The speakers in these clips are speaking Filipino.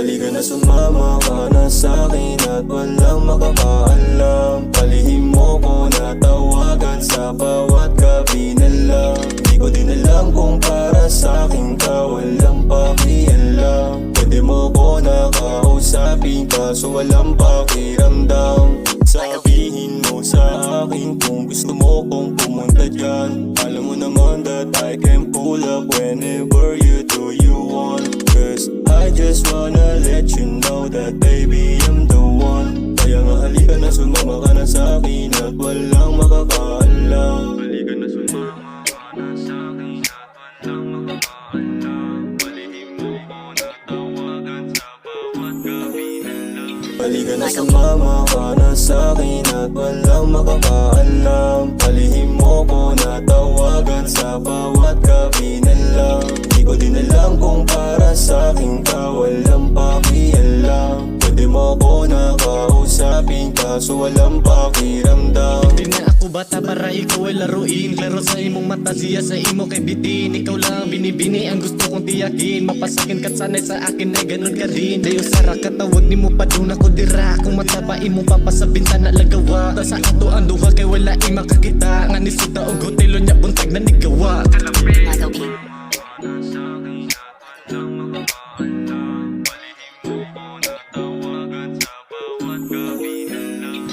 Halika na sumama ka na sa'kin at walang makakaalam. Palihim mo ko natawagan sa bawat gabi na lang. Di ko din alam kung para sa'kin ka walang pakialam. Pwede mo ko nakausapin kaso walang pakiramdam. Sabihin mo sa akin kung gusto mo kong pumunta dyan. Alam mo naman that I can pull up whenever you want. Cause I just wanna let you know that baby I'm the one. Kaya nga halika na sumama ka na sa'kin at walang makakaalam. Halika na sumama ka na sa'kin at walang makakaalam. Palihim mo ko natawagan sa bawat gabi na lang. Halika na sumama ka na sa'kin at walang makakaalam. Palihim mo ko natawagan sa bawat gabi na lang. Di ko din alam kung para sa'kin ka walang pakialam. Pwede mo ko nakausapin kaso walang pakiramdam. Hindi na ako bata para ikaw ay laruin. Klaro sa imong mata siya sa imo kay bitin. Ikaw lang binibini ang gusto kong tiyakin. Mapasakin kat sanay sa akin ay ganun ka din. Dayo sara katawag ni mo pa doon ako dira. Kung mataba imo papasabinta na lagawa. Ta sa ato ang duha kay wala ay makakita. Nga nisuta og hotelo niya buntag na nigawa.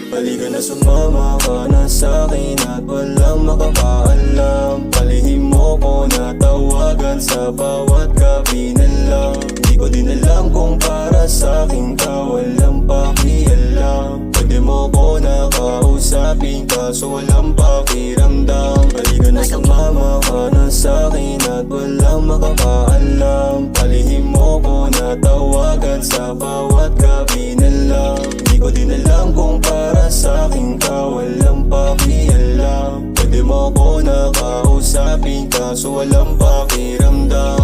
Halika na sumama ka na sa'kin at walang makakaalam. Palihim mo ko natawagan sa bawat gabi na lang. Di ko din alam kung para sa'kin ka walang pakialam. Pwede mo ko nakausapin kaso walang pakiramdam. Halika na sumama ka na sa'kin at walang makakaalam. Palihim mo ko natawagan sa bawat gabi na lang. Di ko din alam kung para sa'kin ka walang pakialam. Pwede mo ko nakausapin kaso walang pakiramdam.